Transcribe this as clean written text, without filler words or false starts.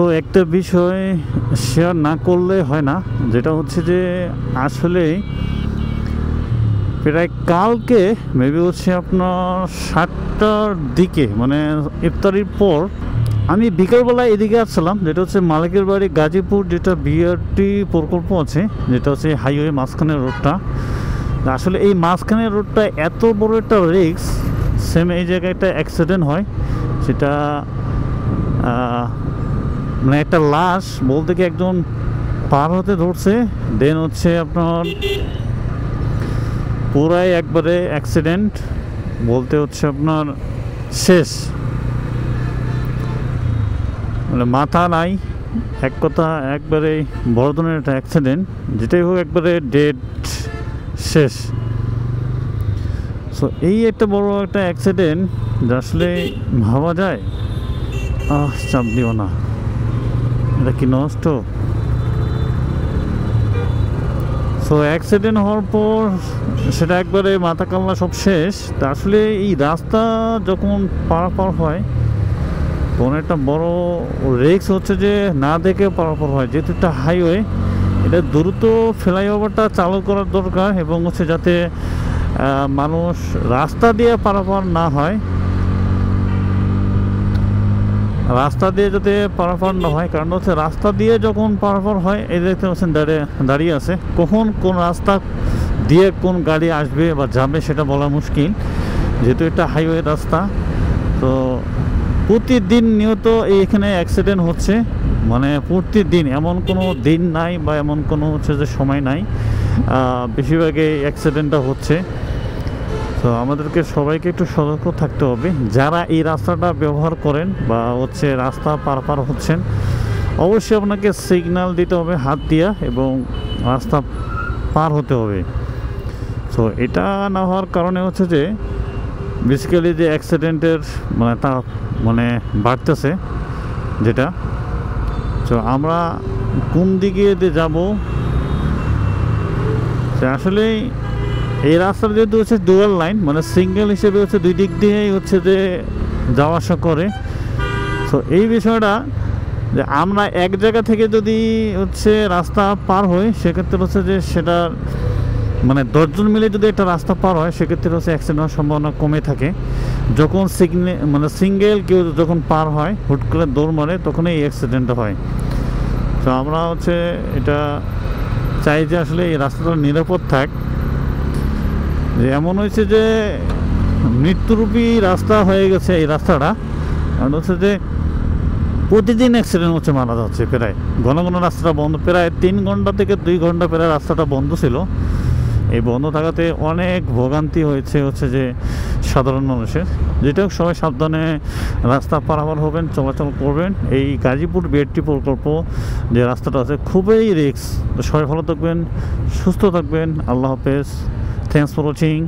So একটা বিষয় share না করলে হয় না, যেটা হচ্ছে যে আসলে প্রায় কালকে মেবি হচ্ছে আপনার 7টার দিকে, মানে ইফতারির পর আমি বিকালবেলায় এদিকে আসছিলাম, যেটা হচ্ছে মালিকের বাড়ি গাজীপুর, যেটা বিআরটি প্রকল্প আছে, যেটা হচ্ছে হাইওয়ে মাঝখানের রোডটা। আসলে এই মাঝখানের রোডটা এত বড় একটা রিস্ক, সেম এই জায়গায় একটা অ্যাক্সিডেন্ট হয়, সেটা মানে একটা লাশ বলতে কি একজন পার হতে ধরছে, দেন হচ্ছে আপনার পুরাই একবারে অ্যাক্সিডেন্ট বলতে হচ্ছে আপনার শেষ, মানে মাথা নাই, এক কথা একবারে বড় ধরনের একটা অ্যাক্সিডেন্ট, যেটাই হোক একবারে ডেড শেষ। সো এই একটা বড় একটা অ্যাক্সিডেন্ট যা আসলে ভাবা যায় চাপ দিও না, এটা কি নষ্ট। সো অ্যাক্সিডেন্ট হওয়ার পর সেটা একবারে মাথা কান্না সব শেষ। তা আসলে এই রাস্তা যখন পারাপার হয় তখন একটা বড় রিস্ক হচ্ছে যে না দেখে পারাপার হয়, যেহেতু একটা হাইওয়ে, এটা দ্রুত ফ্লাইওভারটা চালু করার দরকার, এবং হচ্ছে যাতে মানুষ রাস্তা দিয়ে পারাপার না হয়, রাস্তা দিয়ে যাতে পারাপার না হয়। কারণ হচ্ছে রাস্তা দিয়ে যখন পারাপার হয়, এই দেখতে পাচ্ছেন দাঁড়িয়ে আছে, কখন কোন রাস্তা দিয়ে কোন গাড়ি আসবে বা যাবে সেটা বলা মুশকিল, যেহেতু এটা হাইওয়ে রাস্তা। তো প্রতিদিন নিয়ত এইখানে অ্যাক্সিডেন্ট হচ্ছে, মানে প্রতিদিন, এমন কোনো দিন নাই বা এমন কোনো হচ্ছে যে সময় নাই, বেশিরভাগই অ্যাক্সিডেন্টটা হচ্ছে। তো আমাদেরকে সবাইকে একটু সতর্ক থাকতে হবে, যারা এই রাস্তাটা ব্যবহার করেন বা হচ্ছে রাস্তা পারাপার হচ্ছেন, অবশ্যই আপনাকে সিগন্যাল দিতে হবে হাত দিয়া, এবং রাস্তা পার হতে হবে। তো এটা না হওয়ার কারণে হচ্ছে যে বেসিক্যালি যে অ্যাক্সিডেন্টের মানে তা মানে বাড়তেছে, যেটা তো আমরা কোন দিকে দিয়ে যাব, আসলে এই রাস্তার যেহেতু হচ্ছে ডুয়াল লাইন, মানে সিঙ্গেল হিসেবে হচ্ছে দুই দিক দিয়েই হচ্ছে যে যাওয়া আসা করে। তো এই বিষয়টা যে আমরা এক জায়গা থেকে যদি হচ্ছে রাস্তা পার হই, সেক্ষেত্রে হচ্ছে যে সেটা মানে 10 জন মিলে যদি একটা রাস্তা পার হয়, সেক্ষেত্রে হচ্ছে অ্যাক্সিডেন্ট হওয়ার সম্ভাবনা কমে থাকে। যখন মানে সিঙ্গেল কেউ যখন পার হয়, হুট করে দৌড় মারে, তখনই এই অ্যাক্সিডেন্টটা হয়। তো আমরা হচ্ছে এটা চাই যে আসলে এই রাস্তাটা নিরাপদ থাক। যে এমন হয়েছে যে মৃত্যুরূপী রাস্তা হয়ে গেছে এই রাস্তাটা, কারণ হচ্ছে যে প্রতিদিন অ্যাক্সিডেন্ট হচ্ছে, মারা যাচ্ছে প্রায়। ঘন ঘন রাস্তাটা বন্ধ, প্রায় 3 ঘন্টা থেকে 2 ঘন্টা প্রায় রাস্তাটা বন্ধ ছিল। এই বন্ধ থাকাতে অনেক ভোগান্তি হয়েছে হচ্ছে যে সাধারণ মানুষের। যেটা সবাই সাবধানে রাস্তা পারাপার হবেন, চলাচল করবেন। এই গাজীপুর বিআরটি প্রকল্প যে রাস্তাটা আছে খুবই রিস্ক। সবাই ভালো থাকবেন, সুস্থ থাকবেন। আল্লাহ হাফেজ। Thanks for watching.